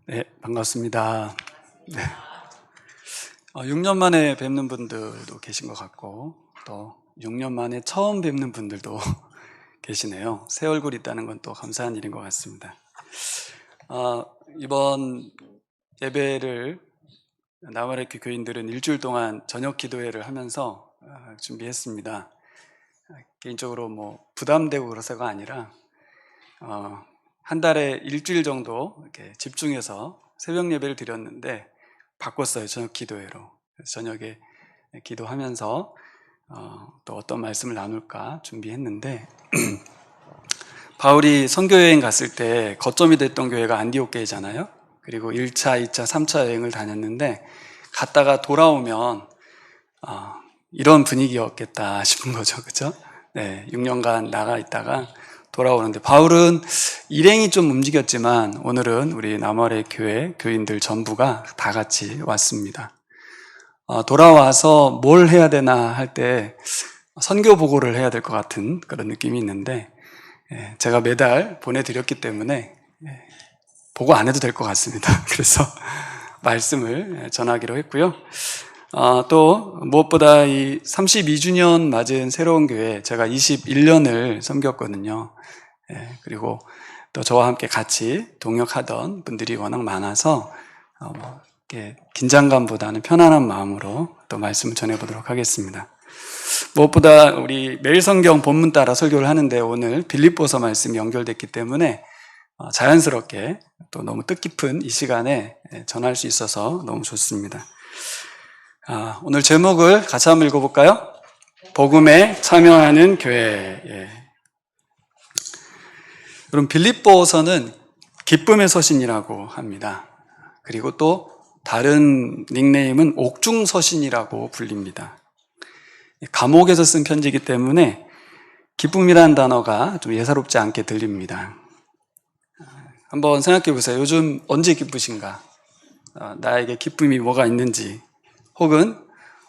네, 반갑습니다. 네. 6년 만에 뵙는 분들도 계신 것 같고, 또 6년 만에 처음 뵙는 분들도 계시네요. 새 얼굴 있다는 건 또 감사한 일인 것 같습니다. 이번 예배를 나와레키 교인들은 일주일 동안 저녁 기도회를 하면서 준비했습니다. 개인적으로 부담되고 그래서가 아니라 한 달에 일주일 정도 이렇게 집중해서 새벽 예배를 드렸는데 바꿨어요. 저녁 기도회로. 그래서 저녁에 기도하면서 또 어떤 말씀을 나눌까 준비했는데 바울이 선교여행 갔을 때 거점이 됐던 교회가 안디옥 교회잖아요. 그리고 1차, 2차, 3차 여행을 다녔는데 갔다가 돌아오면 이런 분위기였겠다 싶은 거죠. 그렇죠? 네, 6년간 나가 있다가 돌아오는데 바울은 일행이 좀 움직였지만 오늘은 우리 남아래 교회 교인들 전부가 다 같이 왔습니다. 돌아와서 뭘 해야 되나 할 때 선교 보고를 해야 될 것 같은 그런 느낌이 있는데 제가 매달 보내드렸기 때문에 보고 안 해도 될 것 같습니다. 그래서 말씀을 전하기로 했고요. 또 무엇보다 이 32주년 맞은 새로운 교회 제가 21년을 섬겼거든요. 그리고 또 저와 함께 같이 동역하던 분들이 워낙 많아서 이렇게 긴장감보다는 편안한 마음으로 또 말씀을 전해보도록 하겠습니다. 무엇보다 우리 매일 성경 본문 따라 설교를 하는데 오늘 빌립보서 말씀이 연결됐기 때문에 자연스럽게 또 너무 뜻깊은 이 시간에 전할 수 있어서 너무 좋습니다. 오늘 제목을 같이 한번 읽어볼까요? 복음에 참여하는 교회. 여러분, 빌립보서는 기쁨의 서신이라고 합니다. 그리고 또 다른 닉네임은 옥중서신이라고 불립니다. 감옥에서 쓴 편지이기 때문에 기쁨이라는 단어가 좀 예사롭지 않게 들립니다. 한번 생각해 보세요. 요즘 언제 기쁘신가? 나에게 기쁨이 뭐가 있는지, 혹은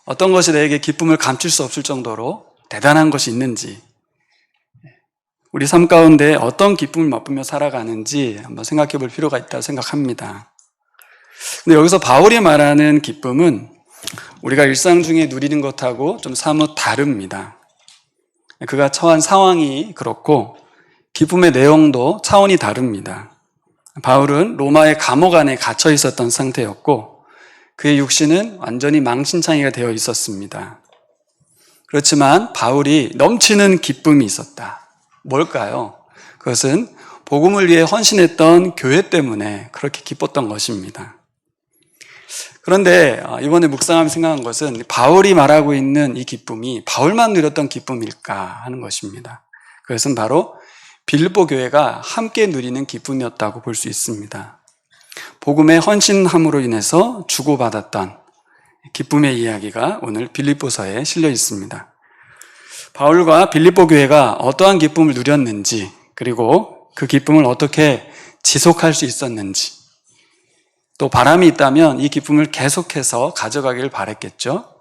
어떤 것이 나에게 기쁨을 감출 수 없을 정도로 대단한 것이 있는지, 우리 삶 가운데 어떤 기쁨을 맛보며 살아가는지 한번 생각해 볼 필요가 있다고 생각합니다. 근데 여기서 바울이 말하는 기쁨은 우리가 일상 중에 누리는 것하고 좀 사뭇 다릅니다. 그가 처한 상황이 그렇고 기쁨의 내용도 차원이 다릅니다. 바울은 로마의 감옥 안에 갇혀 있었던 상태였고 그의 육신은 완전히 망신창이가 되어 있었습니다. 그렇지만 바울이 넘치는 기쁨이 있었다. 뭘까요? 그것은 복음을 위해 헌신했던 교회 때문에 그렇게 기뻤던 것입니다. 그런데 이번에 묵상하면서 생각한 것은 바울이 말하고 있는 이 기쁨이 바울만 누렸던 기쁨일까 하는 것입니다. 그것은 바로 빌립보 교회가 함께 누리는 기쁨이었다고 볼 수 있습니다. 복음의 헌신함으로 인해서 주고받았던 기쁨의 이야기가 오늘 빌립보서에 실려 있습니다. 바울과 빌립보 교회가 어떠한 기쁨을 누렸는지, 그리고 그 기쁨을 어떻게 지속할 수 있었는지, 또 바람이 있다면 이 기쁨을 계속해서 가져가기를 바랬겠죠.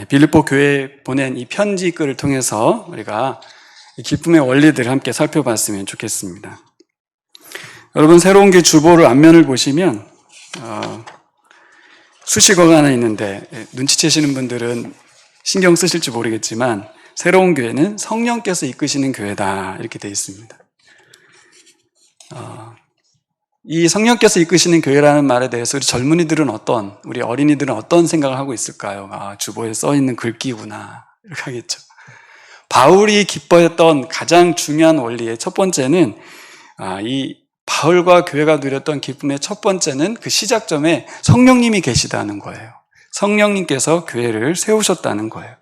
빌립보 교회에 보낸 이 편지 글을 통해서 우리가 이 기쁨의 원리들을 함께 살펴봤으면 좋겠습니다. 여러분, 새로운 교 주보를 앞면을 보시면 수식어가 하나 있는데 눈치채시는 분들은 신경 쓰실지 모르겠지만 새로운 교회는 성령께서 이끄시는 교회다 이렇게 되어 있습니다. 이 성령께서 이끄시는 교회라는 말에 대해서 우리 젊은이들은 우리 어린이들은 어떤 생각을 하고 있을까요? 주보에 써 있는 글귀구나 이렇게 하겠죠. 바울이 기뻐했던 가장 중요한 원리의 첫 번째는 이 바울과 교회가 누렸던 기쁨의 첫 번째는 그 시작점에 성령님이 계시다는 거예요. 성령님께서 교회를 세우셨다는 거예요.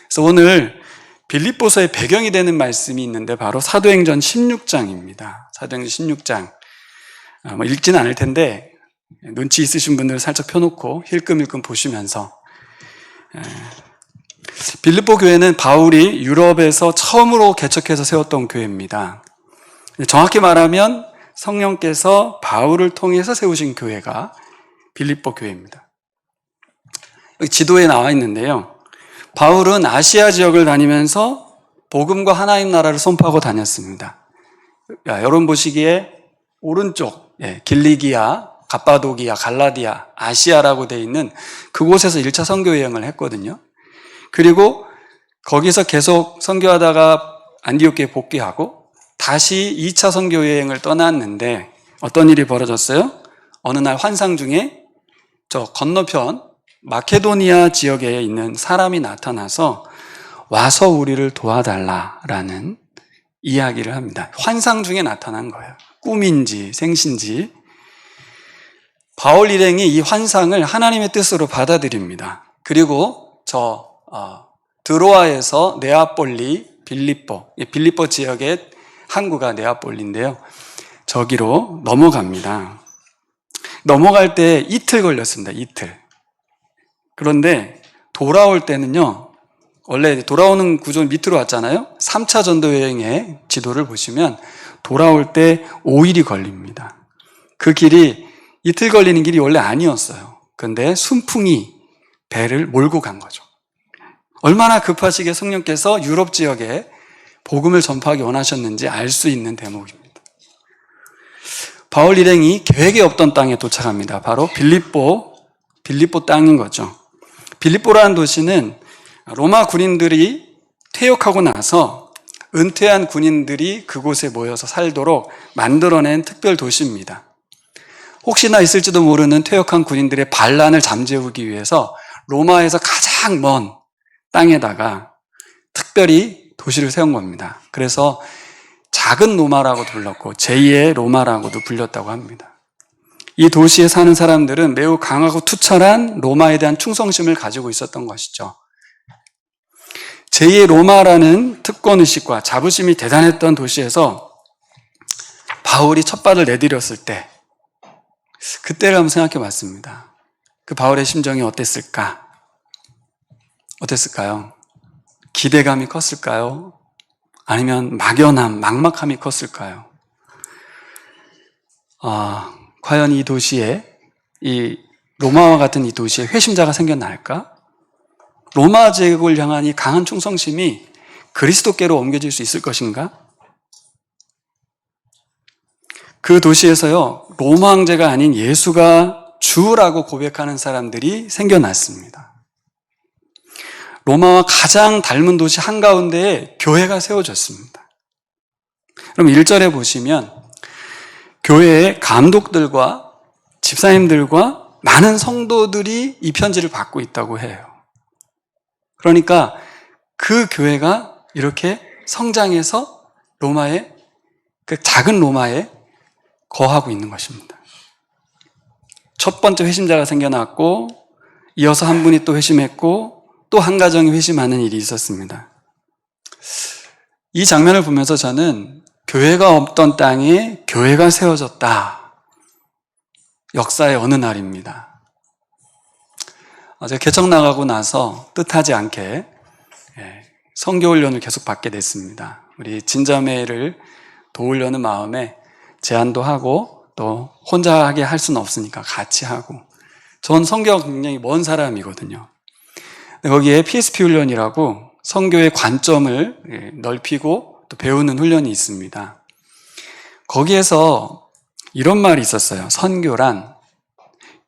그래서 오늘 빌립보서의 배경이 되는 말씀이 있는데 바로 사도행전 16장입니다. 사도행전 16장. 읽지는 않을 텐데 눈치 있으신 분들 살짝 펴놓고 힐끔힐끔 보시면서 빌립보 교회는 바울이 유럽에서 처음으로 개척해서 세웠던 교회입니다. 정확히 말하면 성령께서 바울을 통해서 세우신 교회가 빌립보 교회입니다. 여기 지도에 나와 있는데요. 바울은 아시아 지역을 다니면서 복음과 하나님 나라를 선포하고 다녔습니다. 여러분 보시기에 오른쪽 길리기아, 갑바도기아, 갈라디아, 아시아라고 되어 있는 그곳에서 1차 선교 여행을 했거든요. 그리고 거기서 계속 선교하다가 안디옥에 복귀하고 다시 2차 선교 여행을 떠났는데 어떤 일이 벌어졌어요? 어느 날 환상 중에 저 건너편 마케도니아 지역에 있는 사람이 나타나서 와서 우리를 도와달라라는 이야기를 합니다. 환상 중에 나타난 거예요. 꿈인지 생신지. 바울 일행이 이 환상을 하나님의 뜻으로 받아들입니다. 그리고 드로아에서 네아폴리, 빌립보 지역의 항구가 네아폴리인데요. 저기로 넘어갑니다. 넘어갈 때 이틀 걸렸습니다. 이틀. 그런데 돌아올 때는요, 원래 돌아오는 구조 밑으로 왔잖아요. 3차 전도 여행의 지도를 보시면 돌아올 때 5일이 걸립니다. 그 길이 이틀 걸리는 길이 원래 아니었어요. 그런데 순풍이 배를 몰고 간 거죠. 얼마나 급하시게 성령께서 유럽 지역에 복음을 전파하기 원하셨는지 알 수 있는 대목입니다. 바울 일행이 계획에 없던 땅에 도착합니다. 바로 빌립보 땅인 거죠. 빌립보라는 도시는 로마 군인들이 퇴역하고 나서 은퇴한 군인들이 그곳에 모여서 살도록 만들어낸 특별 도시입니다. 혹시나 있을지도 모르는 퇴역한 군인들의 반란을 잠재우기 위해서 로마에서 가장 먼 땅에다가 특별히 도시를 세운 겁니다. 그래서 작은 로마라고도 불렀고 제2의 로마라고도 불렸다고 합니다. 이 도시에 사는 사람들은 매우 강하고 투철한 로마에 대한 충성심을 가지고 있었던 것이죠. 제2의 로마라는 특권의식과 자부심이 대단했던 도시에서 바울이 첫 발을 내디뎠을 때 그때를 한번 생각해 봤습니다. 그 바울의 심정이 어땠을까요? 기대감이 컸을까요? 아니면 막연함, 막막함이 컸을까요? 과연 이 도시에, 이 로마와 같은 이 도시에 회심자가 생겨날까? 로마 제국을 향한 이 강한 충성심이 그리스도께로 옮겨질 수 있을 것인가? 그 도시에서요, 로마 황제가 아닌 예수가 주라고 고백하는 사람들이 생겨났습니다. 로마와 가장 닮은 도시 한가운데에 교회가 세워졌습니다. 그럼 1절에 보시면 교회의 감독들과 집사님들과 많은 성도들이 이 편지를 받고 있다고 해요. 그러니까 그 교회가 이렇게 성장해서 로마의 그 작은 로마에 거하고 있는 것입니다. 첫 번째 회심자가 생겨났고 이어서 한 분이 또 회심했고 또 한 가정이 회심하는 일이 있었습니다. 이 장면을 보면서 저는 교회가 없던 땅에 교회가 세워졌다. 역사의 어느 날입니다. 제가 개척 나가고 나서 뜻하지 않게 선교훈련을 계속 받게 됐습니다. 우리 진자매를 도우려는 마음에 제안도 하고 또 혼자 하게 할 수는 없으니까 같이 하고. 전 선교가 굉장히 먼 사람이거든요. 거기에 PSP 훈련이라고 선교의 관점을 넓히고 또 배우는 훈련이 있습니다. 거기에서 이런 말이 있었어요. 선교란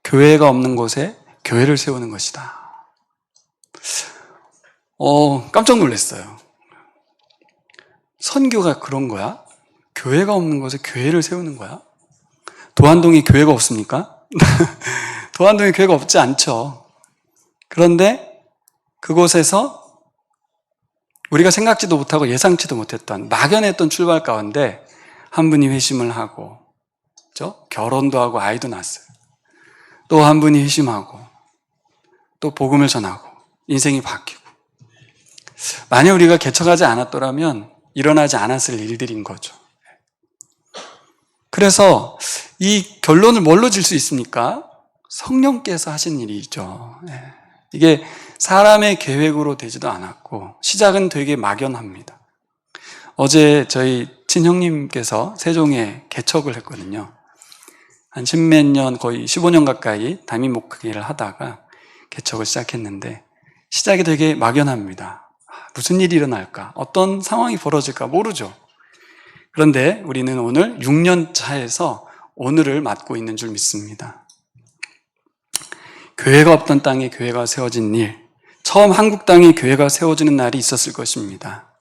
교회가 없는 곳에 교회를 세우는 것이다. 깜짝 놀랐어요. 선교가 그런 거야? 교회가 없는 곳에 교회를 세우는 거야? 도안동에 교회가 없습니까? 도안동에 교회가 없지 않죠. 그런데 그곳에서 우리가 생각지도 못하고 예상치도 못했던 막연했던 출발 가운데 한 분이 회심을 하고 결혼도 하고 아이도 낳았어요. 또 한 분이 회심하고 또 복음을 전하고 인생이 바뀌고 만약 우리가 개척하지 않았더라면 일어나지 않았을 일들인 거죠. 그래서 이 결론을 뭘로 질 수 있습니까? 성령께서 하신 일이죠. 이게 사람의 계획으로 되지도 않았고 시작은 되게 막연합니다. 어제 저희 친형님께서 세종에 개척을 했거든요. 한 10몇 년, 거의 15년 가까이 담임 목회를 하다가 개척을 시작했는데 시작이 되게 막연합니다. 무슨 일이 일어날까? 어떤 상황이 벌어질까? 모르죠. 그런데 우리는 오늘 6년 차에서 오늘을 맞고 있는 줄 믿습니다. 교회가 없던 땅에 교회가 세워진 일, 처음 한국 땅에 교회가 세워지는 날이 있었을 것입니다.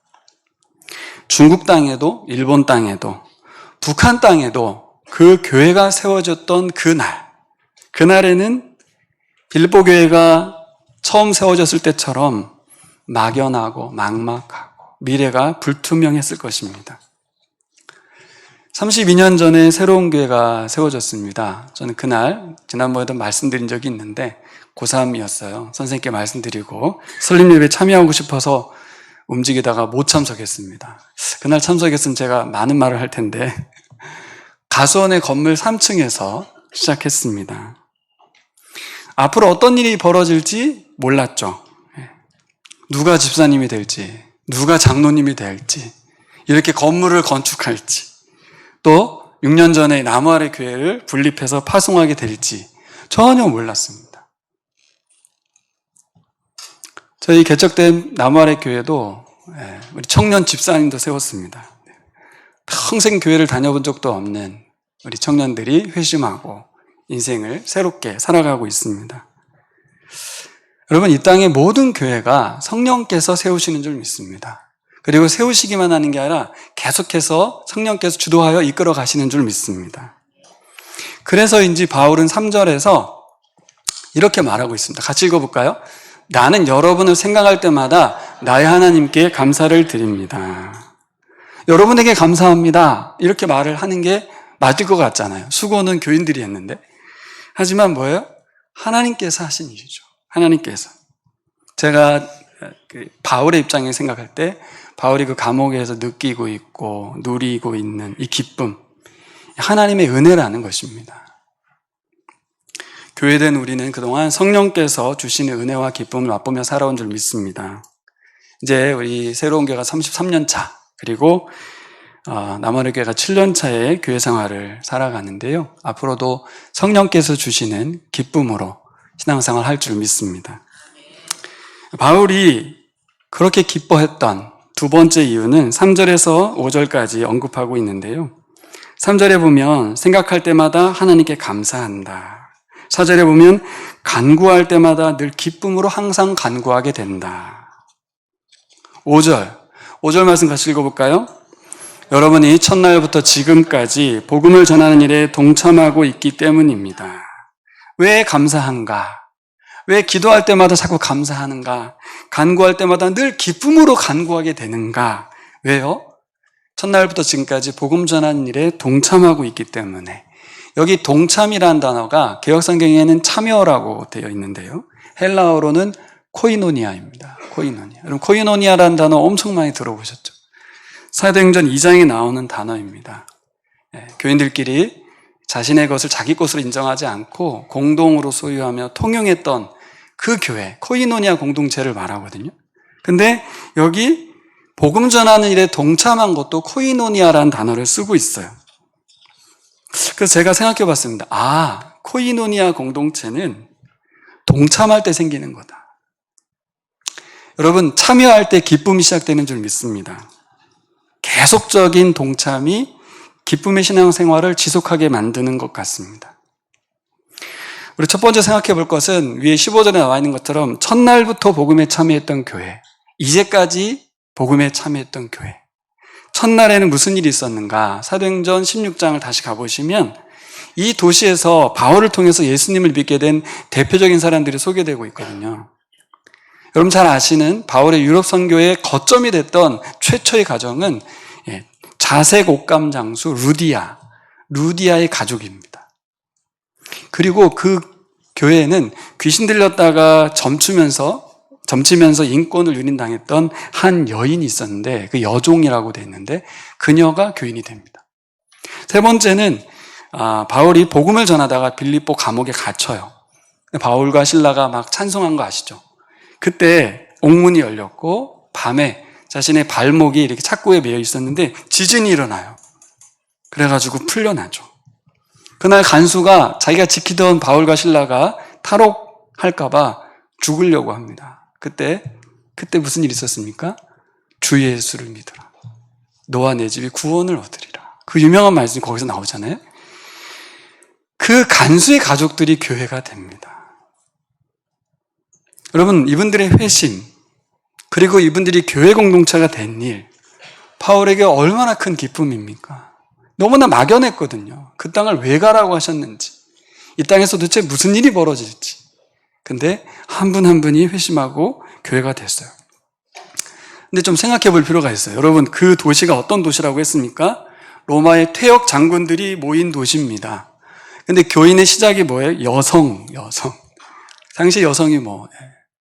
중국 땅에도, 일본 땅에도, 북한 땅에도 그 교회가 세워졌던 그날에는 빌보 교회가 처음 세워졌을 때처럼 막연하고 막막하고 미래가 불투명했을 것입니다. 32년 전에 새로운 교회가 세워졌습니다. 저는 그날 지난번에도 말씀드린 적이 있는데 고3이었어요. 선생님께 말씀드리고 설립 예배에 참여하고 싶어서 움직이다가 못 참석했습니다. 그날 참석했으면 제가 많은 말을 할 텐데 가수원의 건물 3층에서 시작했습니다. 앞으로 어떤 일이 벌어질지 몰랐죠. 누가 집사님이 될지, 누가 장로님이 될지, 이렇게 건물을 건축할지, 또 6년 전에 나무 아래 교회를 분립해서 파송하게 될지 전혀 몰랐습니다. 저희 개척된 나무 아래 교회도 우리 청년 집사님도 세웠습니다. 평생 교회를 다녀본 적도 없는 우리 청년들이 회심하고 인생을 새롭게 살아가고 있습니다. 여러분, 이 땅의 모든 교회가 성령께서 세우시는 줄 믿습니다. 그리고 세우시기만 하는 게 아니라 계속해서 성령께서 주도하여 이끌어 가시는 줄 믿습니다. 그래서인지 바울은 3절에서 이렇게 말하고 있습니다. 같이 읽어볼까요? 나는 여러분을 생각할 때마다 나의 하나님께 감사를 드립니다. 여러분에게 감사합니다. 이렇게 말을 하는 게 맞을 것 같잖아요. 수고는 교인들이 했는데. 하지만 뭐예요? 하나님께서 하신 일이죠. 하나님께서. 제가 바울의 입장에 생각할 때 바울이 그 감옥에서 느끼고 있고 누리고 있는 이 기쁨, 하나님의 은혜라는 것입니다. 교회된 우리는 그동안 성령께서 주시는 은혜와 기쁨을 맛보며 살아온 줄 믿습니다. 이제 우리 새로운 교회가 33년 차, 그리고 남원의 교회가 7년 차의 교회 생활을 살아가는데요. 앞으로도 성령께서 주시는 기쁨으로 신앙생활을 할 줄 믿습니다. 바울이 그렇게 기뻐했던 두 번째 이유는 3절에서 5절까지 언급하고 있는데요. 3절에 보면 생각할 때마다 하나님께 감사한다. 4절에 보면 간구할 때마다 늘 기쁨으로 항상 간구하게 된다. 5절 말씀 같이 읽어볼까요? 여러분이 첫날부터 지금까지 복음을 전하는 일에 동참하고 있기 때문입니다. 왜 감사한가? 왜 기도할 때마다 자꾸 감사하는가? 간구할 때마다 늘 기쁨으로 간구하게 되는가? 왜요? 첫날부터 지금까지 복음 전하는 일에 동참하고 있기 때문에. 여기 동참이라는 단어가 개역성경에는 참여라고 되어 있는데요. 헬라어로는 코이노니아입니다. 코이노니아. 여러분, 코이노니아라는 단어 엄청 많이 들어보셨죠? 사도행전 2장에 나오는 단어입니다. 교인들끼리 자신의 것을 자기 것으로 인정하지 않고 공동으로 소유하며 통용했던 그 교회, 코이노니아 공동체를 말하거든요. 근데 여기 복음 전하는 일에 동참한 것도 코이노니아라는 단어를 쓰고 있어요. 그래서 제가 생각해 봤습니다. 코이노니아 공동체는 동참할 때 생기는 거다. 여러분, 참여할 때 기쁨이 시작되는 줄 믿습니다. 계속적인 동참이 기쁨의 신앙생활을 지속하게 만드는 것 같습니다. 우리 첫 번째 생각해 볼 것은 위에 15절에 나와 있는 것처럼 첫날부터 복음에 참여했던 교회, 이제까지 복음에 참여했던 교회. 첫날에는 무슨 일이 있었는가? 사도행전 16장을 다시 가보시면 이 도시에서 바울을 통해서 예수님을 믿게 된 대표적인 사람들이 소개되고 있거든요. 여러분 잘 아시는 바울의 유럽 선교의 거점이 됐던 최초의 가정은 자색 옷감 장수 루디아의 가족입니다. 그리고 그 교회에는 귀신 들렸다가 점치면서 인권을 유린당했던 한 여인이 있었는데 그 여종이라고 되어 있는데 그녀가 교인이 됩니다. 세 번째는 바울이 복음을 전하다가 빌립보 감옥에 갇혀요. 바울과 실라가 막 찬송한 거 아시죠? 그때 옥문이 열렸고 밤에 자신의 발목이 이렇게 착고에 매여 있었는데 지진이 일어나요. 그래가지고 풀려나죠. 그날 간수가 자기가 지키던 바울과 실라가 탈옥할까봐 죽으려고 합니다. 그때 무슨 일이 있었습니까? 주 예수를 믿으라. 너와 내 집이 구원을 얻으리라. 그 유명한 말씀이 거기서 나오잖아요. 그 간수의 가족들이 교회가 됩니다. 여러분, 이분들의 회심, 그리고 이분들이 교회 공동체가 된 일, 바울에게 얼마나 큰 기쁨입니까? 너무나 막연했거든요. 그 땅을 왜 가라고 하셨는지, 이 땅에서 도대체 무슨 일이 벌어질지. 근데 한 분 한 분이 회심하고 교회가 됐어요. 근데 좀 생각해 볼 필요가 있어요. 여러분, 그 도시가 어떤 도시라고 했습니까? 로마의 퇴역 장군들이 모인 도시입니다. 근데 교인의 시작이 뭐예요? 여성. 당시 여성이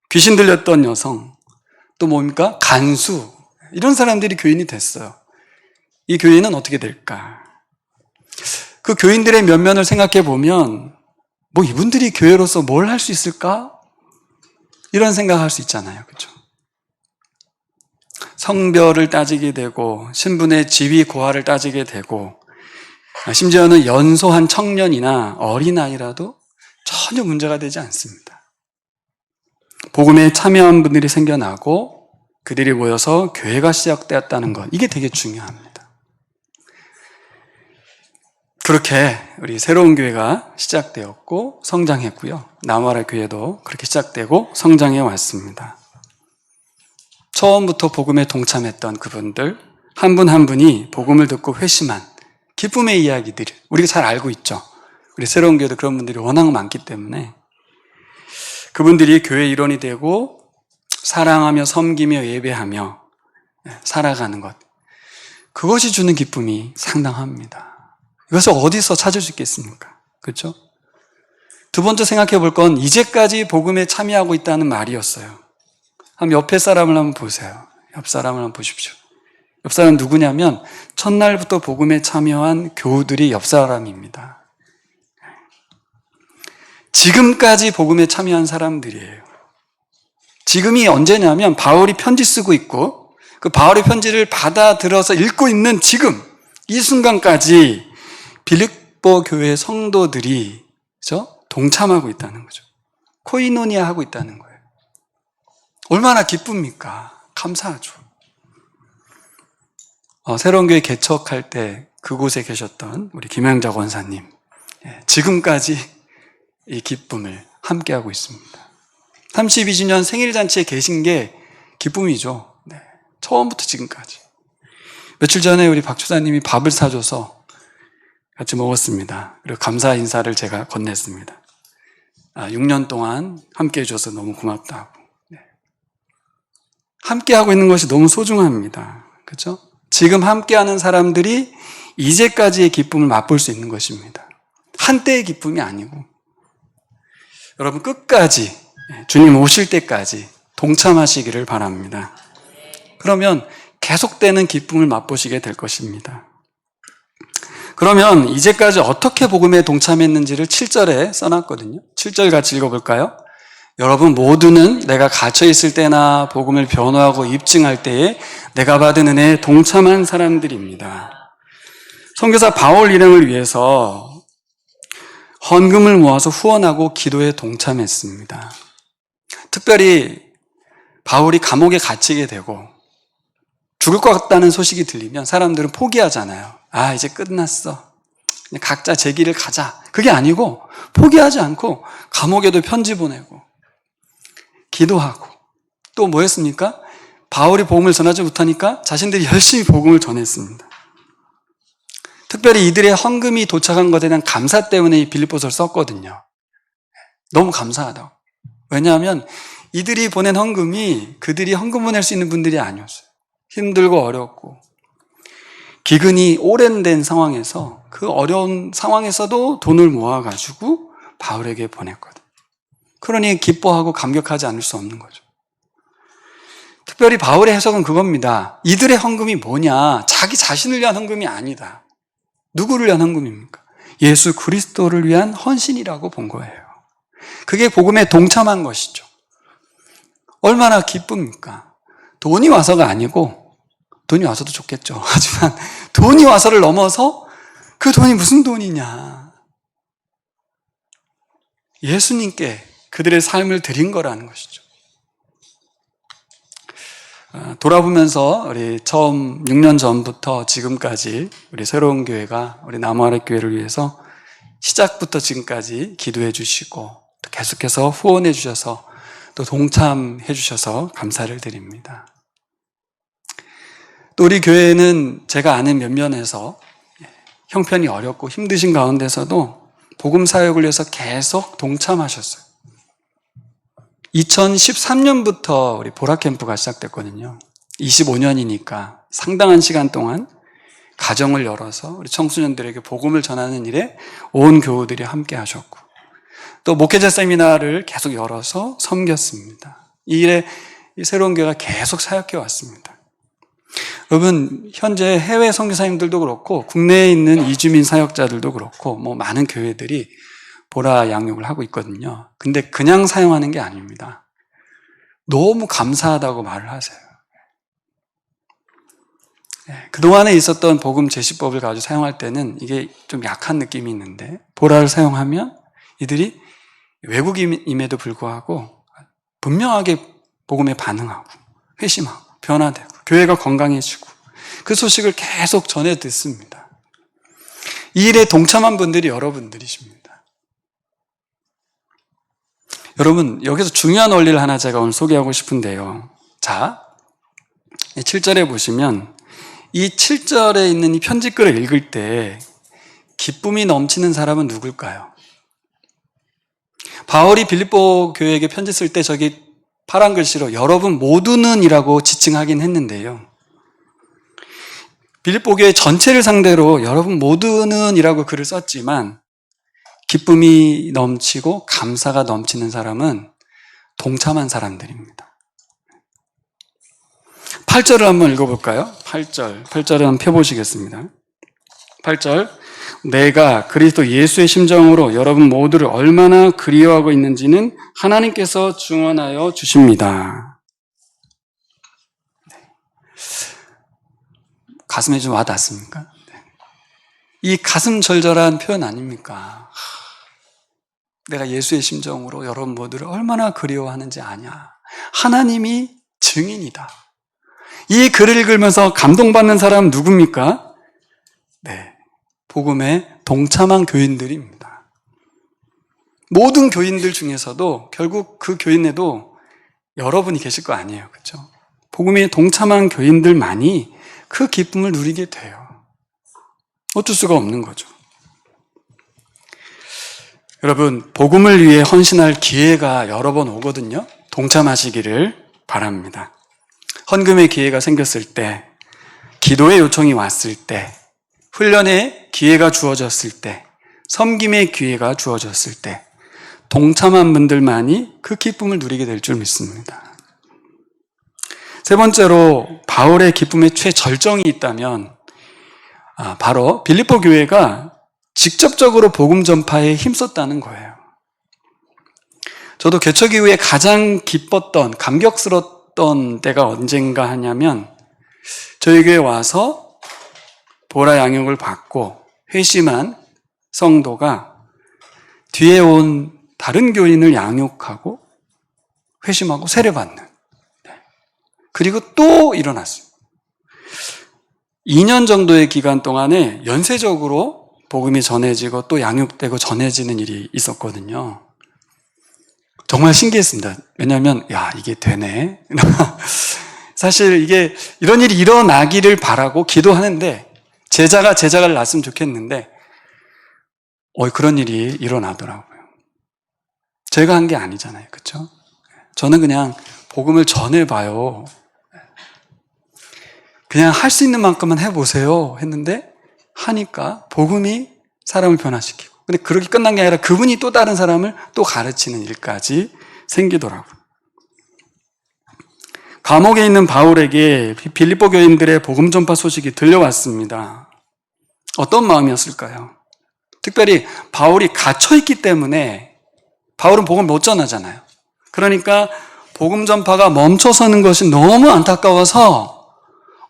귀신 들렸던 여성, 또 뭡니까? 간수. 이런 사람들이 교인이 됐어요. 이 교인은 어떻게 될까? 그 교인들의 면면을 생각해 보면 이분들이 교회로서 뭘 할 수 있을까? 이런 생각할 수 있잖아요. 그렇죠? 성별을 따지게 되고 신분의 지위 고하를 따지게 되고 심지어는 연소한 청년이나 어린아이라도 전혀 문제가 되지 않습니다. 복음에 참여한 분들이 생겨나고 그들이 모여서 교회가 시작되었다는 것, 이게 되게 중요합니다. 그렇게 우리 새로운 교회가 시작되었고 성장했고요. 남아라 교회도 그렇게 시작되고 성장해 왔습니다. 처음부터 복음에 동참했던 그분들 한 분 한 분이 복음을 듣고 회심한 기쁨의 이야기들, 우리가 잘 알고 있죠. 우리 새로운 교회도 그런 분들이 워낙 많기 때문에 그분들이 교회 일원이 되고 사랑하며 섬기며 예배하며 살아가는 것, 그것이 주는 기쁨이 상당합니다. 이것을 어디서 찾을 수 있겠습니까? 그렇죠? 두 번째 생각해 볼 건 이제까지 복음에 참여하고 있다는 말이었어요. 한번 옆에 사람을 한번 보세요. 옆 사람을 한번 보십시오. 옆 사람은 누구냐면 첫날부터 복음에 참여한 교우들이 옆 사람입니다. 지금까지 복음에 참여한 사람들이에요. 지금이 언제냐면 바울이 편지 쓰고 있고 그 바울의 편지를 받아들어서 읽고 있는 지금 이 순간까지 빌립보 교회 성도들이 동참하고 있다는 거죠. 코이노니아 하고 있다는 거예요. 얼마나 기쁩니까? 감사하죠. 새로운 교회 개척할 때 그곳에 계셨던 우리 김양자 권사님, 지금까지 이 기쁨을 함께하고 있습니다. 32주년 생일잔치에 계신 게 기쁨이죠. 처음부터 지금까지. 며칠 전에 우리 박 주사님이 밥을 사줘서 같이 먹었습니다. 그리고 감사 인사를 제가 건넸습니다. 6년 동안 함께 해줘서 너무 고맙다고. 함께하고 있는 것이 너무 소중합니다. 그렇죠? 지금 함께하는 사람들이 이제까지의 기쁨을 맛볼 수 있는 것입니다. 한때의 기쁨이 아니고 여러분 끝까지 주님 오실 때까지 동참하시기를 바랍니다. 그러면 계속되는 기쁨을 맛보시게 될 것입니다. 그러면 이제까지 어떻게 복음에 동참했는지를 7절에 써놨거든요. 7절 같이 읽어볼까요? 여러분 모두는 내가 갇혀있을 때나 복음을 변호하고 입증할 때에 내가 받은 은혜에 동참한 사람들입니다. 선교사 바울 일행을 위해서 헌금을 모아서 후원하고 기도에 동참했습니다. 특별히 바울이 감옥에 갇히게 되고 죽을 것 같다는 소식이 들리면 사람들은 포기하잖아요. 이제 끝났어. 그냥 각자 제 길을 가자. 그게 아니고 포기하지 않고 감옥에도 편지 보내고 기도하고 또 뭐 했습니까? 바울이 복음을 전하지 못하니까 자신들이 열심히 복음을 전했습니다. 특별히 이들의 헌금이 도착한 것에 대한 감사 때문에 이 빌립보서를 썼거든요. 너무 감사하다고. 왜냐하면 이들이 보낸 헌금이 그들이 헌금 보낼 수 있는 분들이 아니었어요. 힘들고 어렵고 기근이 오랜된 상황에서 그 어려운 상황에서도 돈을 모아가지고 바울에게 보냈거든요. 그러니 기뻐하고 감격하지 않을 수 없는 거죠. 특별히 바울의 해석은 그겁니다. 이들의 헌금이 뭐냐? 자기 자신을 위한 헌금이 아니다. 누구를 위한 헌금입니까? 예수 그리스도를 위한 헌신이라고 본 거예요. 그게 복음에 동참한 것이죠. 얼마나 기쁩니까? 돈이 와서가 아니고, 돈이 와서도 좋겠죠. 하지만 돈이 와서를 넘어서 그 돈이 무슨 돈이냐? 예수님께 그들의 삶을 드린 거라는 것이죠. 돌아보면서 우리 처음 6년 전부터 지금까지 우리 새로운 교회가 우리 남아라 교회를 위해서 시작부터 지금까지 기도해 주시고 또 계속해서 후원해 주셔서 또 동참해 주셔서 감사를 드립니다. 또 우리 교회는 제가 아는 몇 면에서 형편이 어렵고 힘드신 가운데서도 복음 사역을 위해서 계속 동참하셨어요. 2013년부터 우리 보라 캠프가 시작됐거든요. 25년이니까 상당한 시간 동안 가정을 열어서 우리 청소년들에게 복음을 전하는 일에 온 교우들이 함께 하셨고, 또 목회자 세미나를 계속 열어서 섬겼습니다. 이 일에 이 새로운 교회가 계속 사역해 왔습니다. 여러분, 현재 해외 선교사님들도 그렇고 국내에 있는 이주민 사역자들도 그렇고 많은 교회들이 보라 양육을 하고 있거든요. 근데 그냥 사용하는 게 아닙니다. 너무 감사하다고 말을 하세요. 그동안에 있었던 복음 제시법을 가지고 사용할 때는 이게 좀 약한 느낌이 있는데, 보라를 사용하면 이들이 외국인임에도 불구하고 분명하게 복음에 반응하고 회심하고 변화되고 교회가 건강해지고 그 소식을 계속 전해 듣습니다. 이 일에 동참한 분들이 여러분들이십니다. 여러분, 여기서 중요한 원리를 하나 제가 오늘 소개하고 싶은데요. 자, 7절에 보시면 이 7절에 있는 이 편지글을 읽을 때 기쁨이 넘치는 사람은 누굴까요? 바울이 빌립보 교회에게 편지 쓸 때 저기 파란 글씨로 여러분 모두는 이라고 지칭하긴 했는데요. 빌립보 교회 전체를 상대로 여러분 모두는 이라고 글을 썼지만 기쁨이 넘치고 감사가 넘치는 사람은 동참한 사람들입니다. 8절을 한번 읽어볼까요? 8절을 한번 펴보시겠습니다. 8절, 내가 그리스도 예수의 심정으로 여러분 모두를 얼마나 그리워하고 있는지는 하나님께서 증언하여 주십니다. 가슴에 좀 와닿습니까? 이 가슴 절절한 표현 아닙니까? 내가 예수의 심정으로 여러분 모두를 얼마나 그리워하는지 아냐. 하나님이 증인이다. 이 글을 읽으면서 감동받는 사람은 누굽니까? 네, 복음에 동참한 교인들입니다. 모든 교인들 중에서도 결국 그 교인에도 여러분이 계실 거 아니에요. 그렇죠? 복음에 동참한 교인들만이 그 기쁨을 누리게 돼요. 어쩔 수가 없는 거죠. 여러분, 복음을 위해 헌신할 기회가 여러 번 오거든요. 동참하시기를 바랍니다. 헌금의 기회가 생겼을 때, 기도의 요청이 왔을 때, 훈련의 기회가 주어졌을 때, 섬김의 기회가 주어졌을 때 동참한 분들만이 그 기쁨을 누리게 될 줄 믿습니다. 세 번째로 바울의 기쁨의 최절정이 있다면 바로 빌립보 교회가 직접적으로 복음 전파에 힘썼다는 거예요. 저도 개척 이후에 가장 기뻤던, 감격스러웠던 때가 언젠가 하냐면 저희 교회에 와서 보라 양육을 받고 회심한 성도가 뒤에 온 다른 교인을 양육하고 회심하고 세례받는, 그리고 또 일어났어요. 2년 정도의 기간 동안에 연쇄적으로 복음이 전해지고 또 양육되고 전해지는 일이 있었거든요. 정말 신기했습니다. 왜냐하면 이게 되네. 사실 이게 이런 일이 일어나기를 바라고 기도하는데 제자가 제자를 낳았으면 좋겠는데 그런 일이 일어나더라고요. 제가 한 게 아니잖아요. 그렇죠? 저는 그냥 복음을 전해봐요. 그냥 할 수 있는 만큼만 해보세요 했는데 하니까 복음이 사람을 변화시키고, 근데 그렇게 끝난 게 아니라 그분이 또 다른 사람을 또 가르치는 일까지 생기더라고요. 감옥에 있는 바울에게 빌립보 교인들의 복음 전파 소식이 들려왔습니다. 어떤 마음이었을까요? 특별히 바울이 갇혀있기 때문에 바울은 복음을 못 전하잖아요. 그러니까 복음 전파가 멈춰서는 것이 너무 안타까워서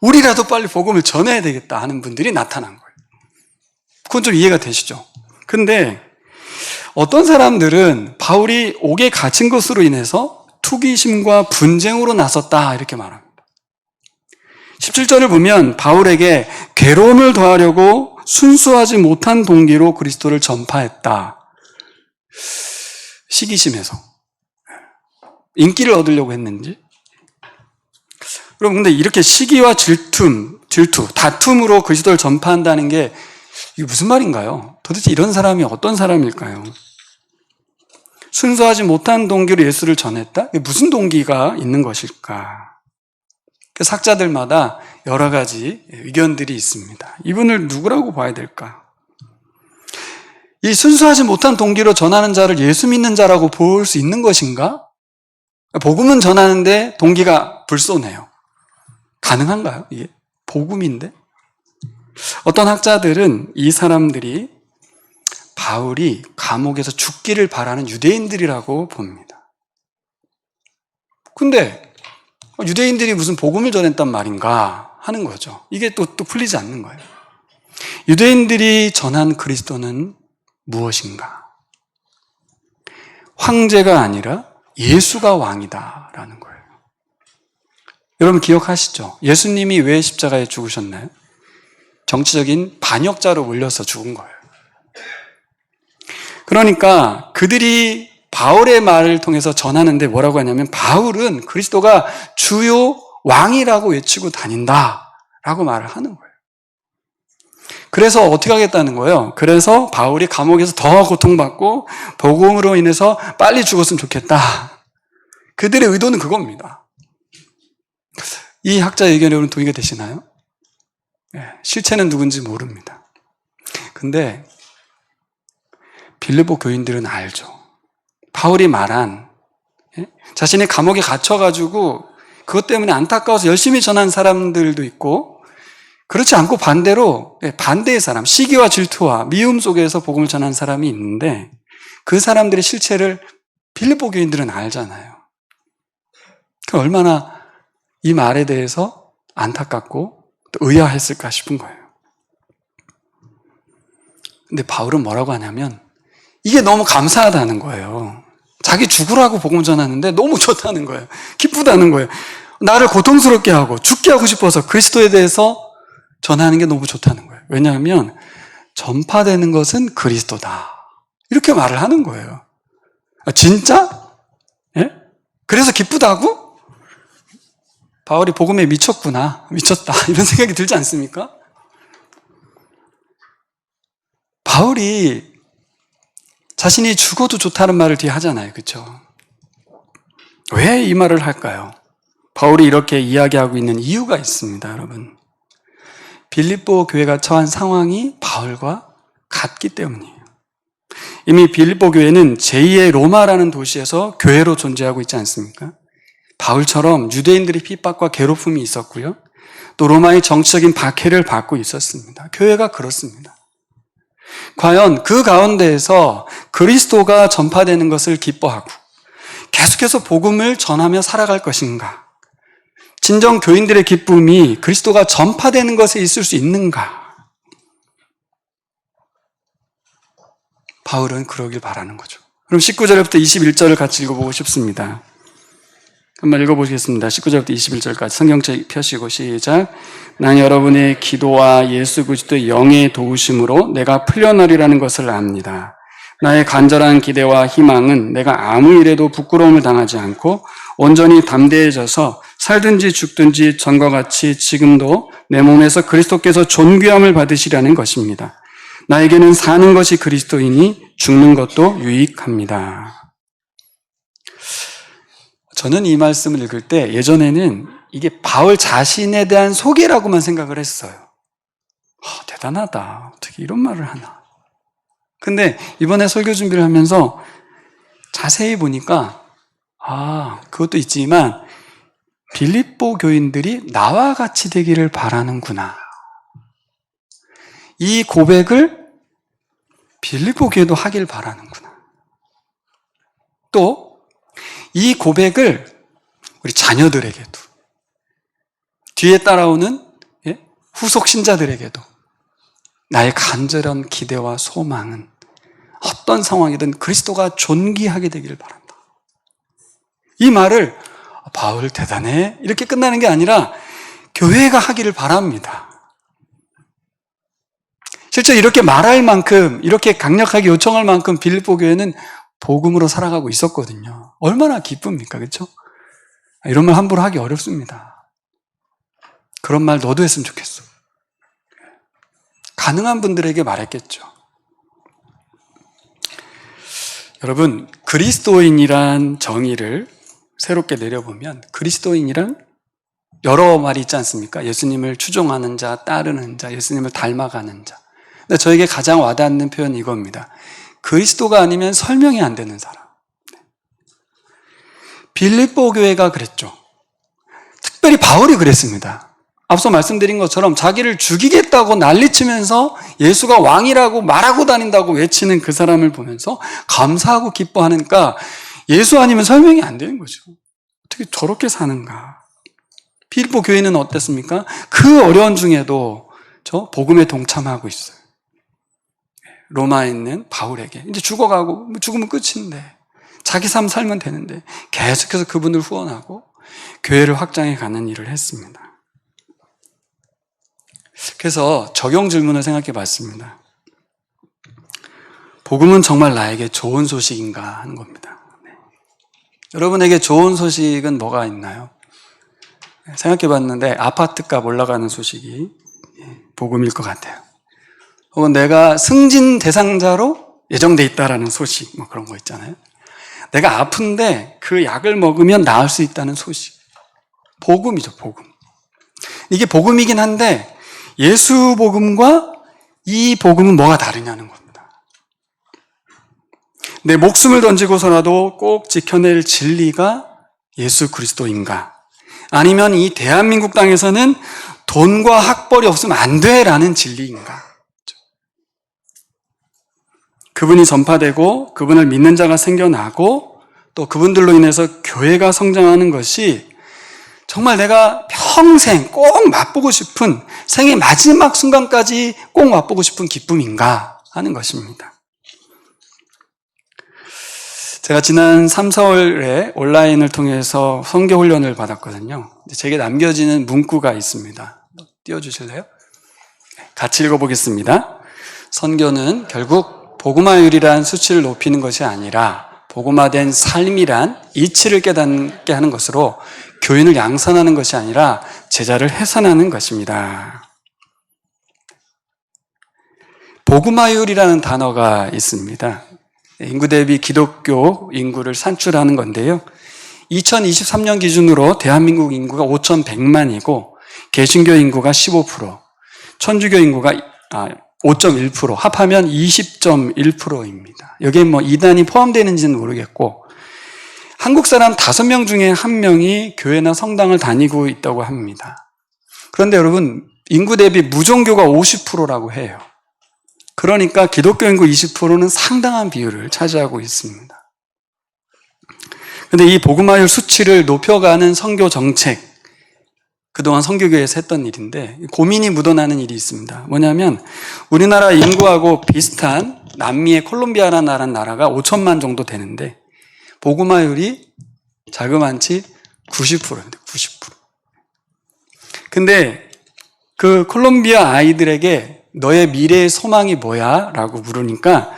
우리라도 빨리 복음을 전해야 되겠다 하는 분들이 나타난 거예요. 그건 좀 이해가 되시죠? 근데 어떤 사람들은 바울이 옥에 갇힌 것으로 인해서 투기심과 분쟁으로 나섰다 이렇게 말합니다. 17절을 보면 바울에게 괴로움을 더하려고 순수하지 못한 동기로 그리스도를 전파했다. 시기심에서. 인기를 얻으려고 했는지. 여러분, 근데 이렇게 시기와 질투, 다툼으로 그리스도를 전파한다는 게 이게 무슨 말인가요? 도대체 이런 사람이 어떤 사람일까요? 순수하지 못한 동기로 예수를 전했다? 이게 무슨 동기가 있는 것일까? 그래서 학자들마다 여러 가지 의견들이 있습니다. 이분을 누구라고 봐야 될까? 이 순수하지 못한 동기로 전하는 자를 예수 믿는 자라고 볼 수 있는 것인가? 복음은 전하는데 동기가 불손해요. 가능한가요? 이게 복음인데? 어떤 학자들은 이 사람들이 바울이 감옥에서 죽기를 바라는 유대인들이라고 봅니다. 근데 유대인들이 무슨 복음을 전했단 말인가 하는 거죠. 이게 또 풀리지 않는 거예요. 유대인들이 전한 그리스도는 무엇인가? 황제가 아니라 예수가 왕이다라는 거예요. 여러분 기억하시죠? 예수님이 왜 십자가에 죽으셨나요? 정치적인 반역자로 몰려서 죽은 거예요. 그러니까 그들이 바울의 말을 통해서 전하는데 뭐라고 하냐면 바울은 그리스도가 주요 왕이라고 외치고 다닌다라고 말을 하는 거예요. 그래서 어떻게 하겠다는 거예요? 그래서 바울이 감옥에서 더 고통받고 복음으로 인해서 빨리 죽었으면 좋겠다. 그들의 의도는 그겁니다. 이 학자의 의견에 여러분 동의가 되시나요? 실체는 누군지 모릅니다. 근데 빌립보 교인들은 알죠. 바울이 말한 자신이 감옥에 갇혀가지고 그것 때문에 안타까워서 열심히 전한 사람들도 있고 그렇지 않고 반대로 반대의 사람, 시기와 질투와 미움 속에서 복음을 전한 사람이 있는데 그 사람들의 실체를 빌립보 교인들은 알잖아요. 얼마나 이 말에 대해서 안타깝고 또 의아했을까 싶은 거예요. 근데 바울은 뭐라고 하냐면 이게 너무 감사하다는 거예요. 자기 죽으라고 복음 전하는데 너무 좋다는 거예요. 기쁘다는 거예요. 나를 고통스럽게 하고 죽게 하고 싶어서 그리스도에 대해서 전하는 게 너무 좋다는 거예요. 왜냐하면 전파되는 것은 그리스도다. 이렇게 말을 하는 거예요. 아, 진짜? 예? 그래서 기쁘다고? 바울이 복음에 미쳤구나. 미쳤다. 이런 생각이 들지 않습니까? 바울이 자신이 죽어도 좋다는 말을 뒤에 하잖아요. 그렇죠? 왜 이 말을 할까요? 바울이 이렇게 이야기하고 있는 이유가 있습니다, 여러분. 빌립보 교회가 처한 상황이 바울과 같기 때문이에요. 이미 빌립보 교회는 제2의 로마라는 도시에서 교회로 존재하고 있지 않습니까? 바울처럼 유대인들의 핍박과 괴롭힘이 있었고요. 또 로마의 정치적인 박해를 받고 있었습니다. 교회가 그렇습니다. 과연 그 가운데에서 그리스도가 전파되는 것을 기뻐하고 계속해서 복음을 전하며 살아갈 것인가? 진정 교인들의 기쁨이 그리스도가 전파되는 것에 있을 수 있는가? 바울은 그러길 바라는 거죠. 그럼 19절부터 21절을 같이 읽어보고 싶습니다. 한번 읽어보시겠습니다. 19절부터 21절까지 성경책 펴시고 시작. 난 여러분의 기도와 예수 그리스도의 영의 도우심으로 내가 풀려나리라는 것을 압니다. 나의 간절한 기대와 희망은 내가 아무 일에도 부끄러움을 당하지 않고 온전히 담대해져서 살든지 죽든지 전과 같이 지금도 내 몸에서 그리스도께서 존귀함을 받으시려는 것입니다. 나에게는 사는 것이 그리스도이니 죽는 것도 유익합니다. 저는 이 말씀을 읽을 때 예전에는 이게 바울 자신에 대한 소개라고만 생각을 했어요. 대단하다. 어떻게 이런 말을 하나. 근데 이번에 설교 준비를 하면서 자세히 보니까 그것도 있지만 빌립보 교인들이 나와 같이 되기를 바라는구나. 이 고백을 빌립보 교회도 하길 바라는구나. 또 이 고백을 우리 자녀들에게도 뒤에 따라오는 후속 신자들에게도 나의 간절한 기대와 소망은 어떤 상황이든 그리스도가 존귀하게 되기를 바란다. 이 말을 바울 대단해 이렇게 끝나는 게 아니라 교회가 하기를 바랍니다. 실제 이렇게 말할 만큼, 이렇게 강력하게 요청할 만큼 빌립보 교회는 복음으로 살아가고 있었거든요. 얼마나 기쁩니까? 그렇죠? 이런 말 함부로 하기 어렵습니다. 그런 말 너도 했으면 좋겠어. 가능한 분들에게 말했겠죠. 여러분, 그리스도인이란 정의를 새롭게 내려보면 그리스도인이란 여러 말이 있지 않습니까? 예수님을 추종하는 자, 따르는 자, 예수님을 닮아가는 자. 근데 저에게 가장 와닿는 표현이 이겁니다. 그리스도가 아니면 설명이 안 되는 사람. 빌립보 교회가 그랬죠. 특별히 바울이 그랬습니다. 앞서 말씀드린 것처럼 자기를 죽이겠다고 난리치면서 예수가 왕이라고 말하고 다닌다고 외치는 그 사람을 보면서 감사하고 기뻐하니까 예수 아니면 설명이 안 되는 거죠. 어떻게 저렇게 사는가. 빌립보 교회는 어땠습니까? 그 어려운 중에도 저 복음에 동참하고 있어요. 로마에 있는 바울에게 이제 죽어가고 죽으면 끝인데 자기 삶 살면 되는데 계속해서 그분을 후원하고 교회를 확장해 가는 일을 했습니다. 그래서 적용 질문을 생각해 봤습니다. 복음은 정말 나에게 좋은 소식인가 하는 겁니다. 네. 여러분에게 좋은 소식은 뭐가 있나요? 생각해 봤는데 아파트값 올라가는 소식이 복음일 것 같아요. 혹은 내가 승진 대상자로 예정돼 있다라는 소식, 뭐 그런 거 있잖아요. 내가 아픈데 그 약을 먹으면 나을 수 있다는 소식. 복음이죠, 복음. 이게 복음이긴 한데 예수 복음과 이 복음은 뭐가 다르냐는 겁니다. 내 목숨을 던지고서라도 꼭 지켜낼 진리가 예수 그리스도인가? 아니면 이 대한민국 땅에서는 돈과 학벌이 없으면 안 돼라는 진리인가? 그분이 전파되고 그분을 믿는 자가 생겨나고 또 그분들로 인해서 교회가 성장하는 것이 정말 내가 평생 꼭 맛보고 싶은 생의 마지막 순간까지 꼭 맛보고 싶은 기쁨인가 하는 것입니다. 제가 지난 3, 4월에 온라인을 통해서 선교훈련을 받았거든요. 제게 남겨지는 문구가 있습니다. 띄워주실래요? 같이 읽어보겠습니다. 선교는 결국 복음화율이란 수치를 높이는 것이 아니라 복음화된 삶이란 이치를 깨닫게 하는 것으로 교인을 양산하는 것이 아니라 제자를 해산하는 것입니다. 복음화율이라는 단어가 있습니다. 인구 대비 기독교 인구를 산출하는 건데요. 2023년 기준으로 대한민국 인구가 5,100만이고 개신교 인구가 15%, 천주교 인구가 5.1%, 합하면 20.1%입니다. 여기에 뭐 이단이 포함되는지는 모르겠고 한국 사람 5명 중에 1명이 교회나 성당을 다니고 있다고 합니다. 그런데 여러분, 인구 대비 무종교가 50%라고 해요. 그러니까 기독교 인구 20%는 상당한 비율을 차지하고 있습니다. 그런데 이 복음화율 수치를 높여가는 선교 정책, 그동안 선교교회에서 했던 일인데 고민이 묻어나는 일이 있습니다. 뭐냐면 우리나라 인구하고 비슷한 남미의 콜롬비아라는 나라가 5천만 정도 되는데 복음화율이 자그만치 90%입니다. 90%. 근데 그 콜롬비아 아이들에게 너의 미래의 소망이 뭐야? 라고 물으니까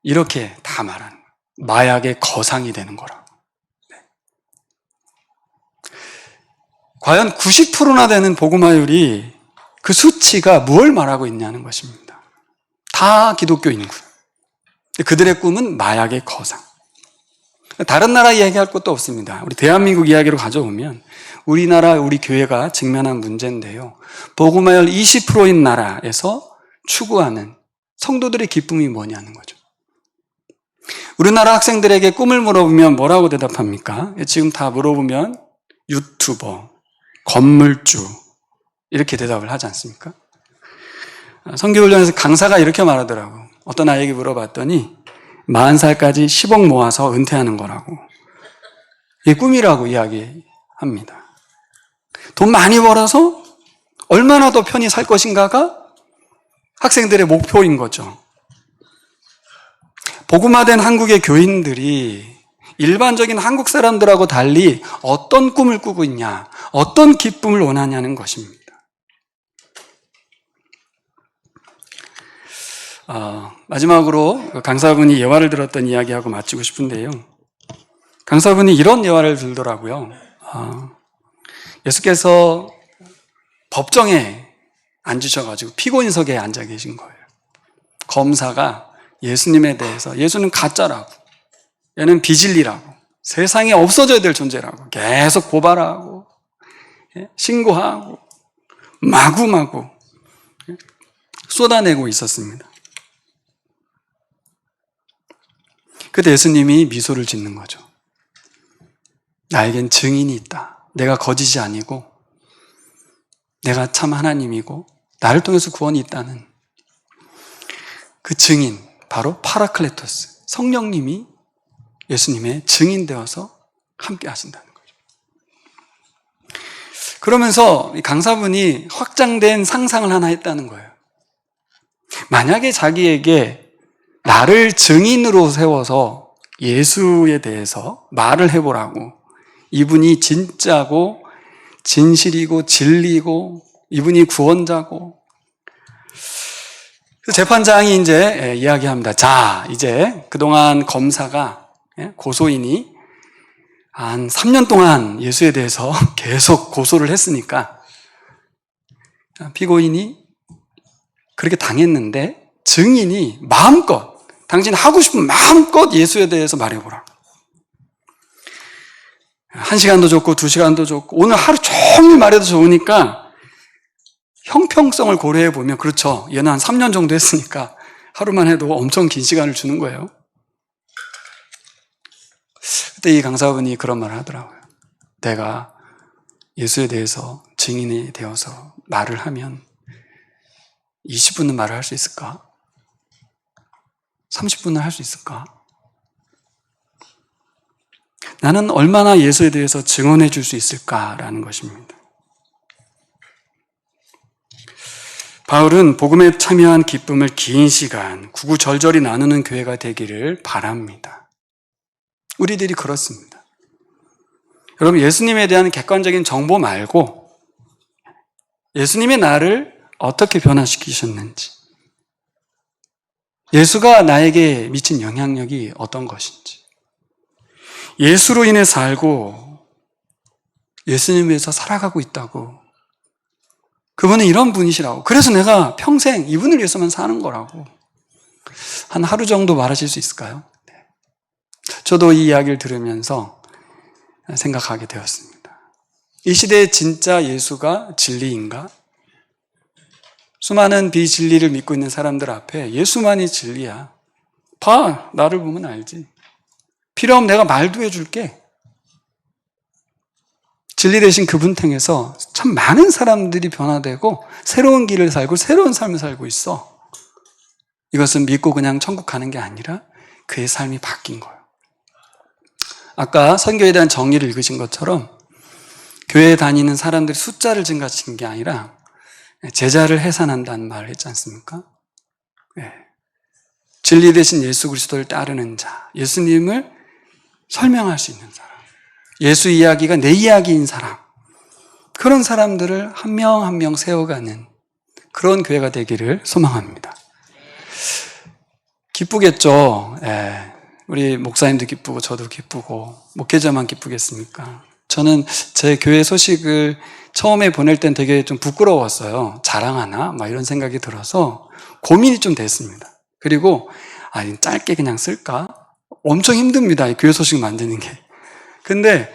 이렇게 다 말하는 거예요. 마약의 거상이 되는 거라고. 네. 과연 90%나 되는 복음화율이 그 수치가 무엇을 말하고 있냐는 것입니다. 다 기독교 인구. 그들의 꿈은 마약의 거상. 다른 나라 이야기할 것도 없습니다. 우리 대한민국 이야기로 가져오면 우리나라, 우리 교회가 직면한 문제인데요. 복음화율 20%인 나라에서 추구하는 성도들의 기쁨이 뭐냐는 거죠. 우리나라 학생들에게 꿈을 물어보면 뭐라고 대답합니까? 지금 다 물어보면 유튜버, 건물주 이렇게 대답을 하지 않습니까? 선교훈련에서 강사가 이렇게 말하더라고. 어떤 아이에게 물어봤더니 40살까지 10억 모아서 은퇴하는 거라고. 이게 꿈이라고 이야기합니다. 돈 많이 벌어서 얼마나 더 편히 살 것인가가 학생들의 목표인 거죠. 복음화된 한국의 교인들이 일반적인 한국 사람들하고 달리 어떤 꿈을 꾸고 있냐, 어떤 기쁨을 원하냐는 것입니다. 마지막으로 강사분이 예화를 들었던 이야기하고 마치고 싶은데요. 강사분이 이런 예화를 들더라고요. 예수께서 법정에 앉으셔가지고 피고인석에 앉아 계신 거예요. 검사가 예수님에 대해서 예수는 가짜라고, 얘는 비진리라고, 세상에 없어져야 될 존재라고 계속 고발하고 신고하고 마구마구 쏟아내고 있었습니다. 그때 예수님이 미소를 짓는 거죠. 나에겐 증인이 있다. 내가 거짓이 아니고 내가 참 하나님이고 나를 통해서 구원이 있다는 그 증인, 바로 파라클레토스, 성령님이 예수님의 증인 되어서 함께 하신다는 거죠. 그러면서 강사분이 확장된 상상을 하나 했다는 거예요. 만약에 자기에게 나를 증인으로 세워서 예수에 대해서 말을 해보라고, 이분이 진짜고 진실이고 진리고 이분이 구원자고, 재판장이 이제 이야기합니다. 자, 이제 그동안 검사가, 고소인이 한 3년 동안 예수에 대해서 계속 고소를 했으니까 피고인이 그렇게 당했는데 증인이 마음껏, 당신 하고 싶은 마음껏 예수에 대해서 말해보라. 1시간도 좋고 2시간도 좋고 오늘 하루 종일 말해도 좋으니까 형평성을 고려해 보면, 그렇죠, 얘는 한 3년 정도 했으니까 하루만 해도 엄청 긴 시간을 주는 거예요. 그때 이 강사분이 그런 말을 하더라고요. 내가 예수에 대해서 증인이 되어서 말을 하면 20분은 말을 할 수 있을까? 30분은 할 수 있을까? 나는 얼마나 예수에 대해서 증언해 줄 수 있을까라는 것입니다. 바울은 복음에 참여한 기쁨을 긴 시간 구구절절히 나누는 교회가 되기를 바랍니다. 우리들이 그렇습니다. 여러분, 예수님에 대한 객관적인 정보 말고 예수님의 나를 어떻게 변화시키셨는지, 예수가 나에게 미친 영향력이 어떤 것인지, 예수로 인해 살고 예수님 위해서 살아가고 있다고, 그분은 이런 분이시라고, 그래서 내가 평생 이분을 위해서만 사는 거라고 한 하루 정도 말하실 수 있을까요? 저도 이 이야기를 들으면서 생각하게 되었습니다. 이 시대에 진짜 예수가 진리인가? 수많은 비진리를 믿고 있는 사람들 앞에 예수만이 진리야. 봐, 나를 보면 알지. 필요하면 내가 말도 해줄게. 진리 되신 그분 통해서 참 많은 사람들이 변화되고 새로운 길을 살고 새로운 삶을 살고 있어. 이것은 믿고 그냥 천국 가는 게 아니라 그의 삶이 바뀐 거예요. 아까 선교에 대한 정의를 읽으신 것처럼 교회에 다니는 사람들의 숫자를 증가시킨 게 아니라 제자를 해산한다는 말을 했지 않습니까? 네. 진리 되신 예수 그리스도를 따르는 자, 예수님을 설명할 수 있는 사람, 예수 이야기가 내 이야기인 사람, 그런 사람들을 한 명 한 명 세워가는 그런 교회가 되기를 소망합니다. 기쁘겠죠. 우리 목사님도 기쁘고 저도 기쁘고 목회자만 기쁘겠습니까? 저는 제 교회 소식을 처음에 보낼 땐 되게 좀 부끄러웠어요. 자랑하나? 막 이런 생각이 들어서 고민이 좀 됐습니다. 그리고 짧게 그냥 쓸까? 엄청 힘듭니다. 이 교회 소식 만드는 게. 근데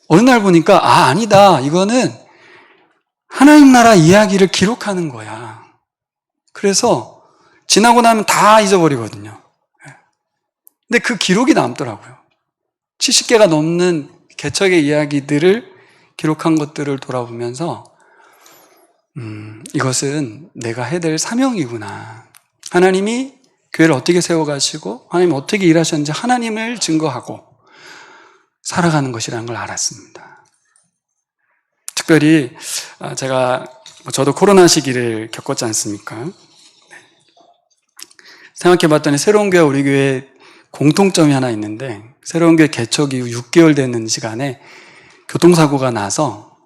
어느 날 보니까 아니다. 이거는 하나님 나라 이야기를 기록하는 거야. 그래서 지나고 나면 다 잊어버리거든요. 근데 그 기록이 남더라고요. 70개가 넘는 개척의 이야기들을 기록한 것들을 돌아보면서 이것은 내가 해야 될 사명이구나. 하나님이 교회를 어떻게 세워가시고 하나님이 어떻게 일하셨는지 하나님을 증거하고 살아가는 것이라는 걸 알았습니다. 특별히 저도 코로나 시기를 겪었지 않습니까? 생각해봤더니 새로운 교회, 우리 교회 공통점이 하나 있는데, 새로운 교회 개척 이후 6개월 되는 시간에 교통사고가 나서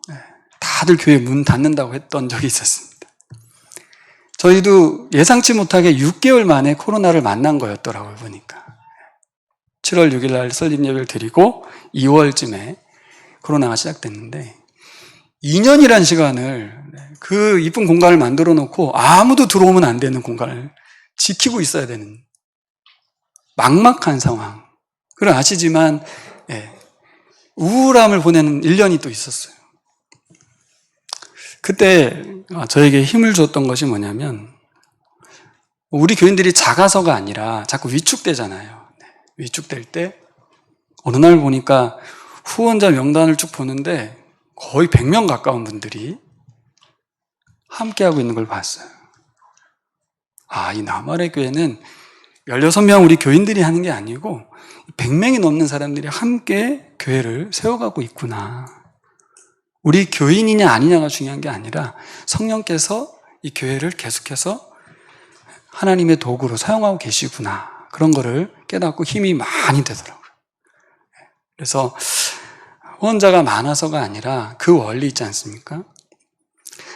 다들 교회 문 닫는다고 했던 적이 있었습니다. 저희도 예상치 못하게 6개월 만에 코로나를 만난 거였더라고요, 보니까. 7월 6일 날 설립 예배를 드리고 2월쯤에 코로나가 시작됐는데 2년이란 시간을 그 이쁜 공간을 만들어 놓고 아무도 들어오면 안 되는 공간을 지키고 있어야 되는 막막한 상황. 그걸 아시지만 우울함을 보내는 1년이 또 있었어요. 그때 저에게 힘을 줬던 것이 뭐냐면 우리 교인들이 작아서가 아니라 자꾸 위축되잖아요. 위축될 때 어느 날 보니까 후원자 명단을 쭉 보는데 거의 100명 가까운 분들이 함께하고 있는 걸 봤어요. 이 나말의 교회는 16명 우리 교인들이 하는 게 아니고 100명이 넘는 사람들이 함께 교회를 세워가고 있구나. 우리 교인이냐 아니냐가 중요한 게 아니라 성령께서 이 교회를 계속해서 하나님의 도구로 사용하고 계시구나. 그런 거를 깨닫고 힘이 많이 되더라고요. 그래서 후원자가 많아서가 아니라 그 원리 있지 않습니까?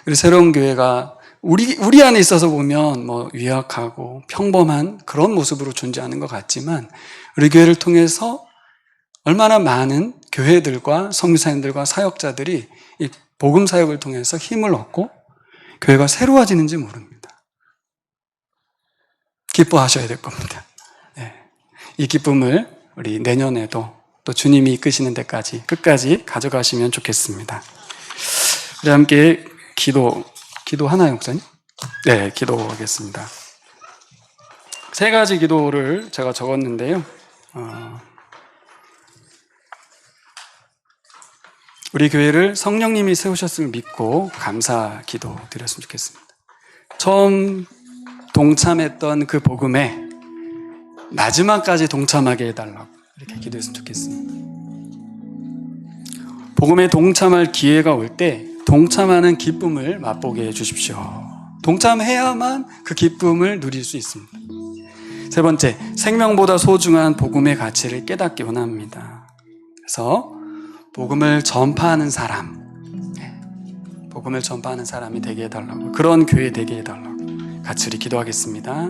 그리고 새로운 교회가 우리 안에 있어서 보면 유약하고 평범한 그런 모습으로 존재하는 것 같지만 우리 교회를 통해서 얼마나 많은 교회들과 선교사님들과 사역자들이 이 복음 사역을 통해서 힘을 얻고 교회가 새로워지는지 모릅니다. 기뻐하셔야 될 겁니다. 이 기쁨을 우리 내년에도 또 주님이 이끄시는 데까지 끝까지 가져가시면 좋겠습니다. 우리 함께 기도하나요, 목사님? 네, 기도하겠습니다. 3가지 기도를 제가 적었는데요. 우리 교회를 성령님이 세우셨음을 믿고 감사 기도 드렸으면 좋겠습니다. 처음 동참했던 그 복음에 마지막까지 동참하게 해달라고 이렇게 기도했으면 좋겠습니다. 복음에 동참할 기회가 올 때 동참하는 기쁨을 맛보게 해주십시오. 동참해야만 그 기쁨을 누릴 수 있습니다. 3번째, 생명보다 소중한 복음의 가치를 깨닫기 원합니다. 그래서 복음을 전파하는 사람이 되게 해달라고, 그런 교회 되게 해달라고 같이 우리 기도하겠습니다.